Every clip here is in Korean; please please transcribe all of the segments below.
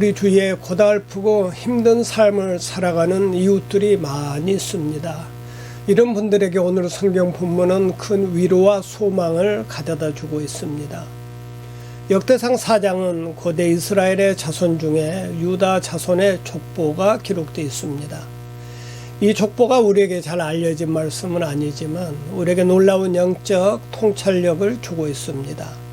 우리 주위에 고달프고 힘든 삶을 살아가는 이웃들이 많이 있습니다. 이런 분들에게 오늘 성경 본문은 큰 위로와 소망을 가져다 주고 있습니다. 역대상 4장은 고대 이스라엘의 자손 중에 유다 자손의 족보가 기록되어 있습니다. 이 족보가 우리에게 잘 알려진 말씀은 아니지만 우리에게 놀라운 영적 통찰력을 주고 있습니다.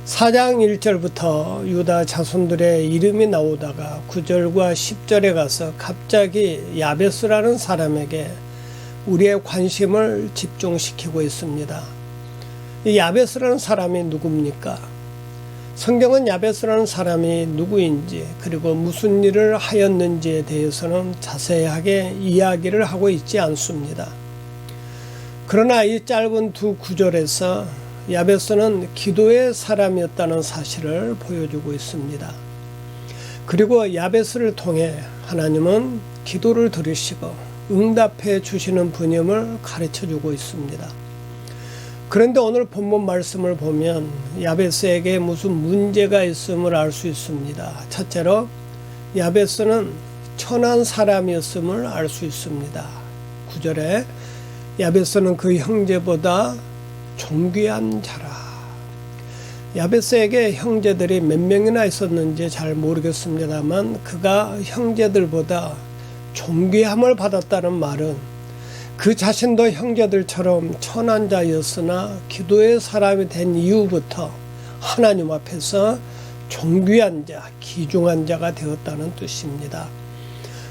4장 1절부터 유다 자손들의 이름이 나오다가 9절과 10절에 가서 갑자기 야베스라는 사람에게 우리의 관심을 집중시키고 있습니다. 이 야베스라는 사람이 누굽니까? 성경은 야베스라는 사람이 누구인지 그리고 무슨 일을 하였는지에 대해서는 자세하게 이야기를 하고 있지 않습니다. 그러나 이 짧은 두 구절에서 야베스는 기도의 사람이었다는 사실을 보여주고 있습니다. 그리고 야베스를 통해 하나님은 기도를 들으시고 응답해 주시는 분임을 가르쳐주고 있습니다. 그런데 오늘 본문 말씀을 보면 야베스에게 무슨 문제가 있음을 알 수 있습니다. 첫째로 야베스는 천한 사람이었음을 알 수 있습니다. 9절에 야베스는 그 형제보다 존귀한 자라. 야베스에게 형제들이 몇 명이나 있었는지 잘 모르겠습니다만 그가 형제들보다 존귀함을 받았다는 말은 그 자신도 형제들처럼 천한 자였으나 기도의 사람이 된 이후부터 하나님 앞에서 존귀한 자, 귀중한 자가 되었다는 뜻입니다.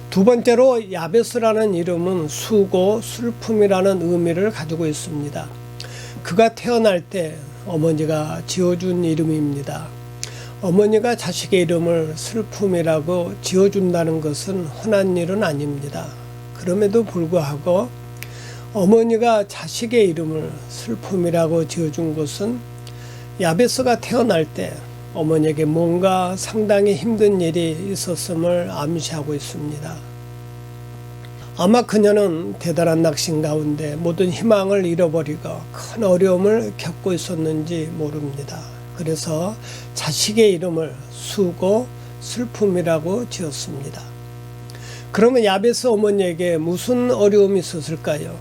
두 번째로 야베스라는 이름은 수고, 슬픔이라는 의미를 가지고 있습니다. 그가 태어날 때 어머니가 지어준 이름입니다. 어머니가 자식의 이름을 슬픔이라고 지어준다는 것은 흔한 일은 아닙니다. 그럼에도 불구하고 어머니가 자식의 이름을 슬픔이라고 지어준 것은 야베스가 태어날 때 어머니에게 뭔가 상당히 힘든 일이 있었음을 암시하고 있습니다. 아마 그녀는 대단한 낙심 가운데 모든 희망을 잃어버리고 큰 어려움을 겪고 있었는지 모릅니다. 그래서 자식의 이름을 수고, 슬픔이라고 지었습니다. 그러면 야베스 어머니에게 무슨 어려움이 있었을까요?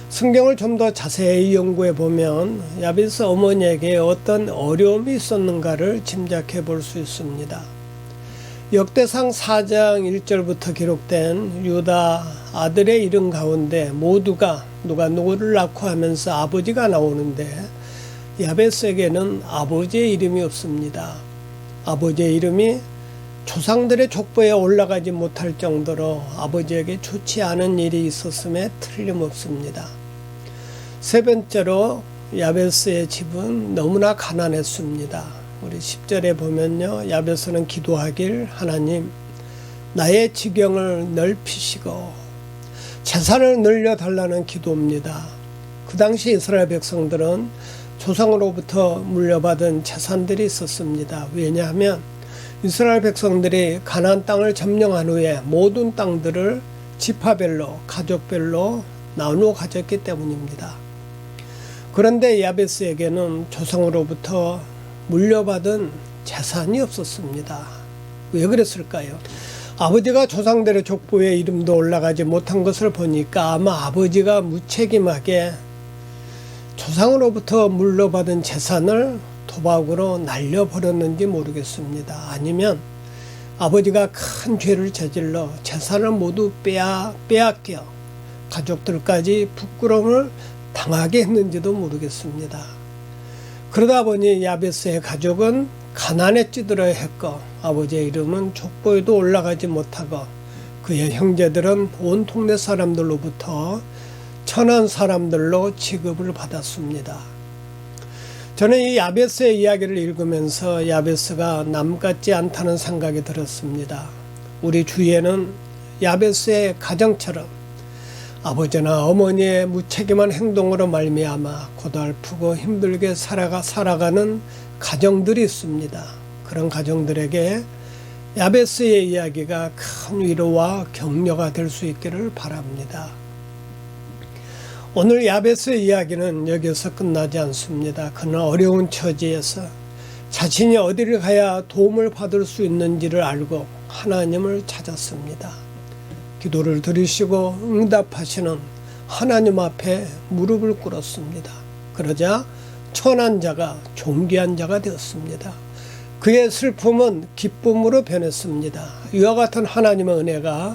성경을 좀 더 자세히 연구해 보면 야베스 어머니에게 어떤 어려움이 있었는가를 짐작해 볼 수 있습니다. 역대상 4장 1절부터 기록된 유다 아들의 이름 가운데 모두가 누가 누구를 낳고 하면서 아버지가 나오는데 야베스에게는 아버지의 이름이 없습니다. 아버지의 이름이 조상들의 족보에 올라가지 못할 정도로 아버지에게 좋지 않은 일이 있었음에 틀림없습니다. 세 번째로 야베스의 집은 너무나 가난했습니다. 우리 10절에 보면요, 야베스는 기도하길 하나님 나의 지경을 넓히시고 재산을 늘려달라는 기도입니다. 그 당시 이스라엘 백성들은 조상으로부터 물려받은 재산들이 있었습니다. 왜냐하면 이스라엘 백성들이 가나안 땅을 점령한 후에 모든 땅들을 지파별로 가족별로 나누어 가졌기 때문입니다. 그런데 야베스에게는 조상으로부터 물려받은 재산이 없었습니다. 왜 그랬을까요? 아버지가 조상들의 족보에 이름도 올라가지 못한 것을 보니까 아마 아버지가 무책임하게 조상으로부터 물려받은 재산을 도박으로 날려버렸는지 모르겠습니다. 아니면 아버지가 큰 죄를 저질러 재산을 모두 빼앗겨 가족들까지 부끄러움을 당하게 했는지도 모르겠습니다. 그러다 보니 야베스의 가족은 가난에 찌들어야 했고 아버지의 이름은 족보에도 올라가지 못하고 그의 형제들은 온 동네 사람들로부터 천한 사람들로 취급을 받았습니다. 저는 이 야베스의 이야기를 읽으면서 야베스가 남 같지 않다는 생각이 들었습니다. 우리 주위에는 야베스의 가정처럼 아버지나 어머니의 무책임한 행동으로 말미암아 고달프고 힘들게 살아가는 가정들이 있습니다. 그런 가정들에게 야베스의 이야기가 큰 위로와 격려가 될 수 있기를 바랍니다. 오늘 야베스의 이야기는 여기서 끝나지 않습니다. 그는 어려운 처지에서 자신이 어디를 가야 도움을 받을 수 있는지를 알고 하나님을 찾았습니다. 기도를 들으시고 응답하시는 하나님 앞에 무릎을 꿇었습니다. 그러자 천한 자가 존귀한 자가 되었습니다. 그의 슬픔은 기쁨으로 변했습니다. 이와 같은 하나님의 은혜가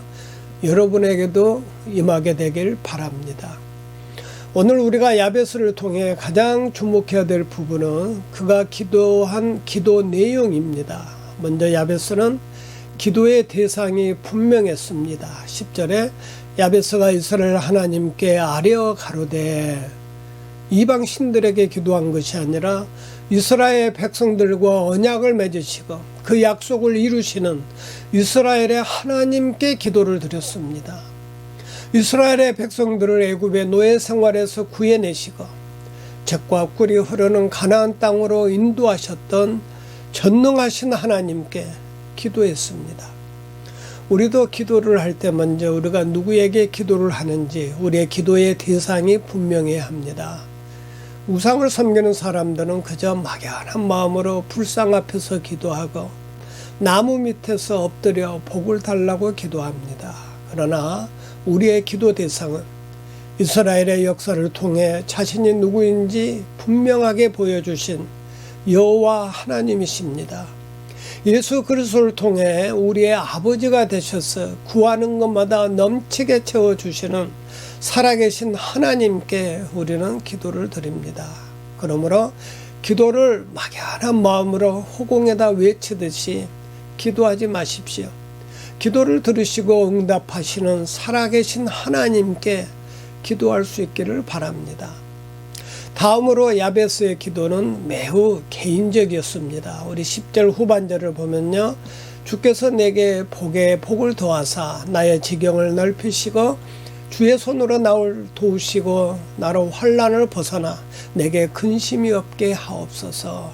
여러분에게도 임하게 되길 바랍니다. 오늘 우리가 야베스를 통해 가장 주목해야 될 부분은 그가 기도한 기도 내용입니다. 먼저 야베스는 기도의 대상이 분명했습니다. 10절에 야베스가 이스라엘 하나님께 아뢰어 가로되 이방 신들에게 기도한 것이 아니라 이스라엘 백성들과 언약을 맺으시고 그 약속을 이루시는 이스라엘의 하나님께 기도를 드렸습니다. 이스라엘의 백성들을 애굽의 노예 생활에서 구해내시고 젖과 꿀이 흐르는 가나안 땅으로 인도하셨던 전능하신 하나님께 기도했습니다. 우리도 기도를 할 때 먼저 우리가 누구에게 기도를 하는지 우리의 기도의 대상이 분명해야 합니다. 우상을 섬기는 사람들은 그저 막연한 마음으로 불상 앞에서 기도하고 나무 밑에서 엎드려 복을 달라고 기도합니다. 그러나 우리의 기도 대상은 이스라엘의 역사를 통해 자신이 누구인지 분명하게 보여주신 여호와 하나님이십니다. 예수 그리스도를 통해 우리의 아버지가 되셔서 구하는 것마다 넘치게 채워주시는 살아계신 하나님께 우리는 기도를 드립니다. 그러므로 기도를 막연한 마음으로 허공에다 외치듯이 기도하지 마십시오. 기도를 들으시고 응답하시는 살아계신 하나님께 기도할 수 있기를 바랍니다. 다음으로 야베스의 기도는 매우 개인적이었습니다. 우리 10절 후반절을 보면요. 주께서 내게 복을 더하사 나의 지경을 넓히시고 주의 손으로 나를 도우시고 나로 환난을 벗어나 내게 근심이 없게 하옵소서.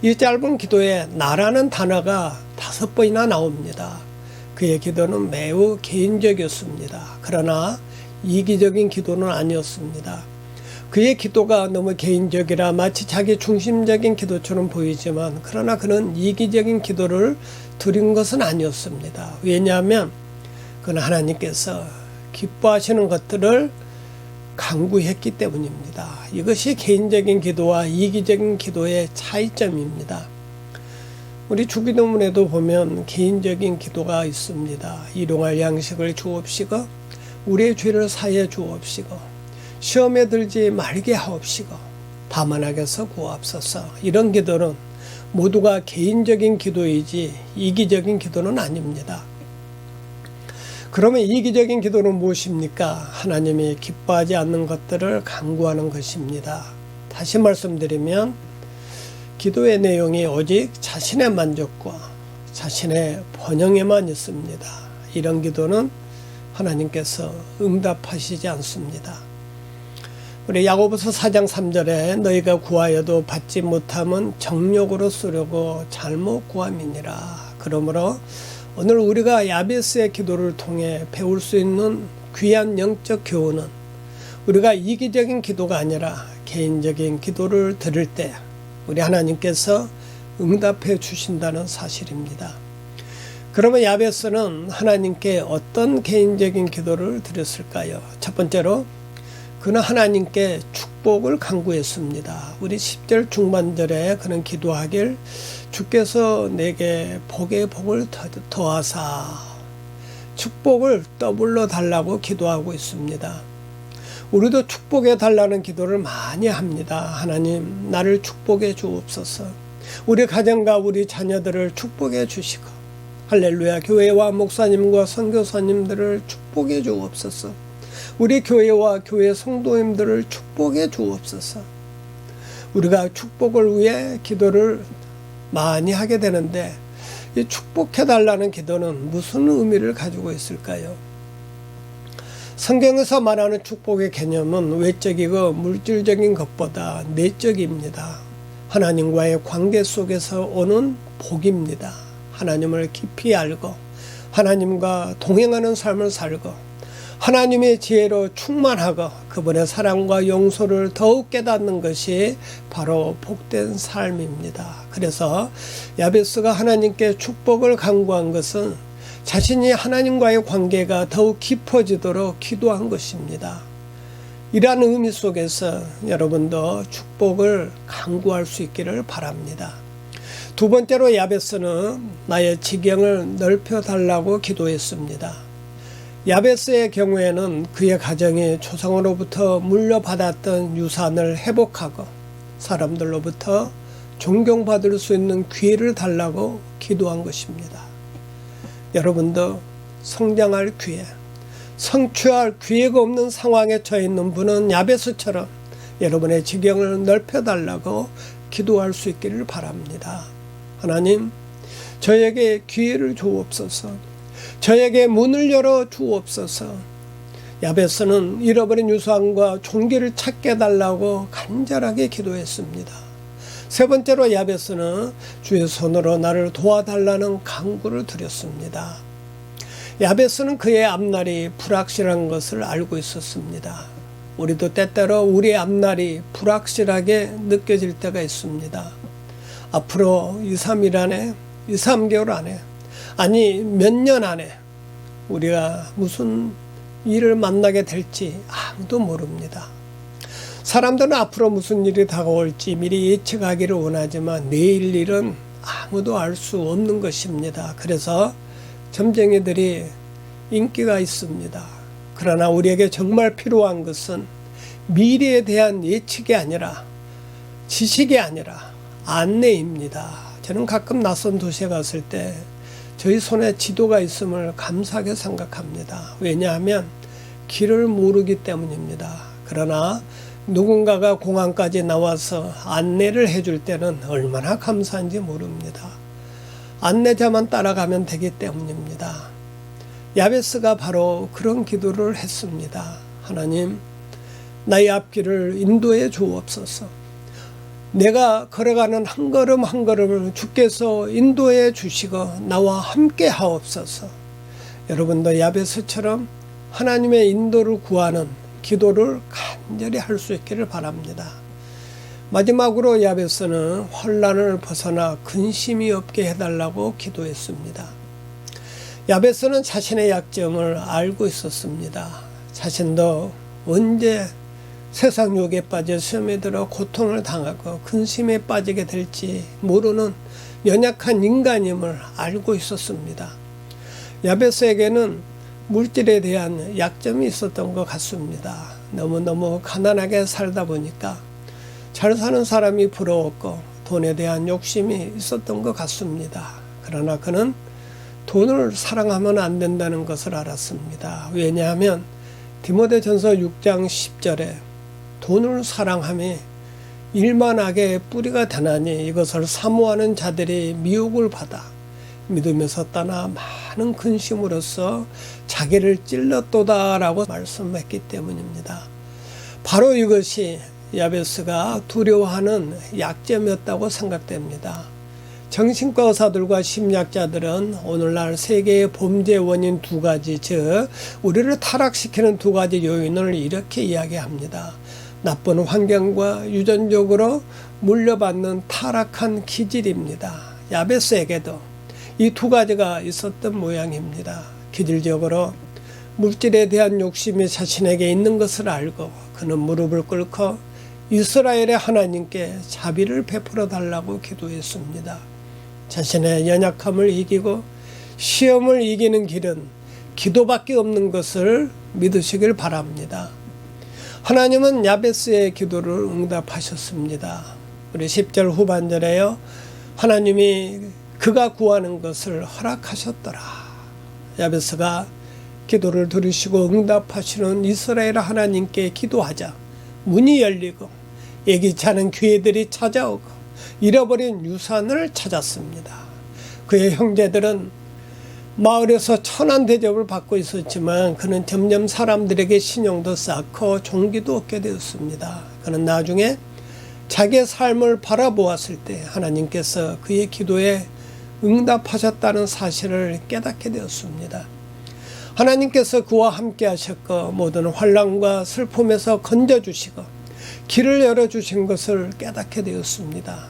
이 짧은 기도에 나라는 단어가 5번이나 나옵니다. 그의 기도는 매우 개인적이었습니다. 그러나 이기적인 기도는 아니었습니다. 그의 기도가 너무 개인적이라 마치 자기 중심적인 기도처럼 보이지만 그러나 그는 이기적인 기도를 드린 것은 아니었습니다. 왜냐하면 그건 하나님께서 기뻐하시는 것들을 간구했기 때문입니다. 이것이 개인적인 기도와 이기적인 기도의 차이점입니다. 우리 주기도문에도 보면 개인적인 기도가 있습니다. 일용할 양식을 주옵시고 우리의 죄를 사해 주옵시고 시험에 들지 말게 하옵시고 다만 악에서 구하옵소서. 이런 기도는 모두가 개인적인 기도이지 이기적인 기도는 아닙니다. 그러면 이기적인 기도는 무엇입니까? 하나님이 기뻐하지 않는 것들을 간구하는 것입니다. 다시 말씀드리면 기도의 내용이 오직 자신의 만족과 자신의 번영에만 있습니다. 이런 기도는 하나님께서 응답하시지 않습니다. 우리 야고보서 4장 3절에 너희가 구하여도 받지 못함은 정욕으로 쓰려고 잘못 구함이니라. 그러므로 오늘 우리가 야베스의 기도를 통해 배울 수 있는 귀한 영적 교훈은 우리가 이기적인 기도가 아니라 개인적인 기도를 드릴 때 우리 하나님께서 응답해 주신다는 사실입니다. 그러면 야베스는 하나님께 어떤 개인적인 기도를 드렸을까요? 첫 번째로 그는 하나님께 축복을 간구했습니다. 우리 10절 중반절에 그는 기도하길 주께서 내게 복의 복을 더하사 축복을 더블로 달라고 기도하고 있습니다. 우리도 축복해 달라는 기도를 많이 합니다. 하나님 나를 축복해 주옵소서. 우리 가정과 우리 자녀들을 축복해 주시고 할렐루야 교회와 목사님과 선교사님들을 축복해 주옵소서. 우리 교회와 교회 성도님들을 축복해 주옵소서. 우리가 축복을 위해 기도를 많이 하게 되는데 이 축복해 달라는 기도는 무슨 의미를 가지고 있을까요? 성경에서 말하는 축복의 개념은 외적이고 물질적인 것보다 내적입니다. 하나님과의 관계 속에서 오는 복입니다. 하나님을 깊이 알고 하나님과 동행하는 삶을 살고 하나님의 지혜로 충만하고 그분의 사랑과 용서를 더욱 깨닫는 것이 바로 복된 삶입니다. 그래서 야베스가 하나님께 축복을 간구한 것은 자신이 하나님과의 관계가 더욱 깊어지도록 기도한 것입니다. 이러한 의미 속에서 여러분도 축복을 간구할 수 있기를 바랍니다. 두 번째로 야베스는 나의 지경을 넓혀달라고 기도했습니다. 야베스의 경우에는 그의 가정이 조상으로부터 물려받았던 유산을 회복하고 사람들로부터 존경받을 수 있는 기회를 달라고 기도한 것입니다. 여러분도 성장할 기회, 성취할 기회가 없는 상황에 처해 있는 분은 야베스처럼 여러분의 지경을 넓혀달라고 기도할 수 있기를 바랍니다. 하나님, 저에게 기회를 주옵소서. 저에게 문을 열어 주옵소서. 야베스는 잃어버린 유산과 종기를 찾게 해달라고 간절하게 기도했습니다. 세 번째로 야베스는 주의 손으로 나를 도와달라는 간구를 드렸습니다. 야베스는 그의 앞날이 불확실한 것을 알고 있었습니다. 우리도 때때로 우리의 앞날이 불확실하게 느껴질 때가 있습니다. 앞으로 2, 3일 안에 2, 3개월 안에 아니 몇 년 안에 우리가 무슨 일을 만나게 될지 아무도 모릅니다. 사람들은 앞으로 무슨 일이 다가올지 미리 예측하기를 원하지만 내일 일은 아무도 알 수 없는 것입니다. 그래서 점쟁이들이 인기가 있습니다. 그러나 우리에게 정말 필요한 것은 미래에 대한 예측이 아니라 지식이 아니라 안내입니다. 저는 가끔 낯선 도시에 갔을 때 저희 손에 지도가 있음을 감사하게 생각합니다. 왜냐하면 길을 모르기 때문입니다. 그러나 누군가가 공항까지 나와서 안내를 해줄 때는 얼마나 감사한지 모릅니다. 안내자만 따라가면 되기 때문입니다. 야베스가 바로 그런 기도를 했습니다. 하나님, 나의 앞길을 인도해 주옵소서. 내가 걸어가는 한 걸음 한 걸음을 주께서 인도해 주시고 나와 함께 하옵소서. 여러분도 야베스처럼 하나님의 인도를 구하는 기도를 간절히 할 수 있기를 바랍니다. 마지막으로 야베스는 혼란을 벗어나 근심이 없게 해달라고 기도했습니다. 야베스는 자신의 약점을 알고 있었습니다. 자신도 언제 세상 유혹에 빠져 시험에 들어 고통을 당하고 근심에 빠지게 될지 모르는 연약한 인간임을 알고 있었습니다. 야베스에게는 물질에 대한 약점이 있었던 것 같습니다. 너무너무 가난하게 살다 보니까 잘 사는 사람이 부러웠고 돈에 대한 욕심이 있었던 것 같습니다. 그러나 그는 돈을 사랑하면 안 된다는 것을 알았습니다. 왜냐하면 디모데전서 6장 10절에 돈을 사랑함이 일만하게 뿌리가 되나니 이것을 사모하는 자들이 미혹을 받아 믿음에서 떠나 많은 근심으로써 자기를 찔렀도다라고 말씀했기 때문입니다. 바로 이것이 야베스가 두려워하는 약점이었다고 생각됩니다. 정신과 의사들과 심리학자들은 오늘날 세계의 범죄 원인 두 가지, 즉 우리를 타락시키는 두 가지 요인을 이렇게 이야기합니다. 나쁜 환경과 유전적으로 물려받는 타락한 기질입니다. 야베스에게도 이 두 가지가 있었던 모양입니다. 기질적으로 물질에 대한 욕심이 자신에게 있는 것을 알고 그는 무릎을 꿇고 이스라엘의 하나님께 자비를 베풀어 달라고 기도했습니다. 자신의 연약함을 이기고 시험을 이기는 길은 기도밖에 없는 것을 믿으시길 바랍니다. 하나님은 야베스의 기도를 응답하셨습니다. 우리 10절 후반절에요. 하나님이 그가 구하는 것을 허락하셨더라. 야베스가 기도를 들으시고 응답하시는 이스라엘 하나님께 기도하자 문이 열리고 예기치 않은 기회들이 찾아오고 잃어버린 유산을 찾았습니다. 그의 형제들은 마을에서 천한 대접을 받고 있었지만 그는 점점 사람들에게 신용도 쌓고 존귀도 얻게 되었습니다. 그는 나중에 자기의 삶을 바라보았을 때 하나님께서 그의 기도에 응답하셨다는 사실을 깨닫게 되었습니다. 하나님께서 그와 함께 하셨고 모든 환난과 슬픔에서 건져주시고 길을 열어주신 것을 깨닫게 되었습니다.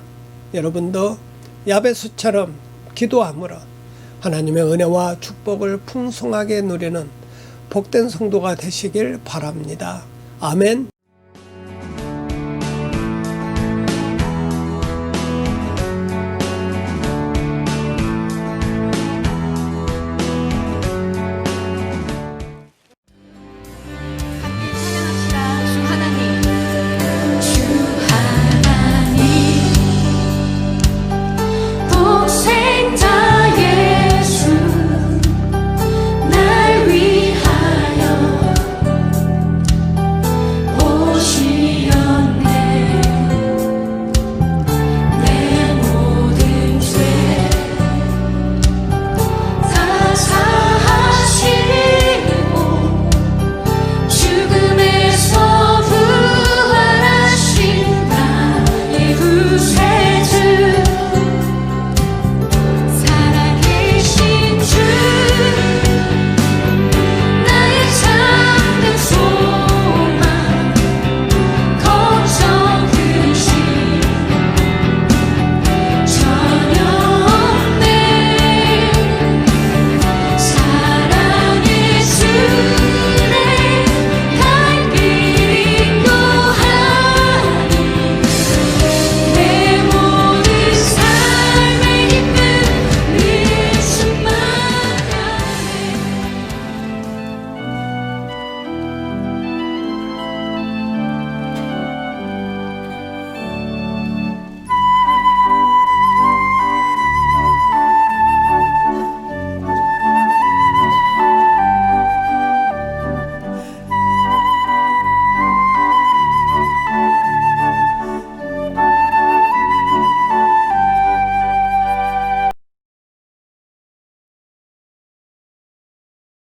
여러분도 야베스처럼 기도함으로 하나님의 은혜와 축복을 풍성하게 누리는 복된 성도가 되시길 바랍니다. 아멘.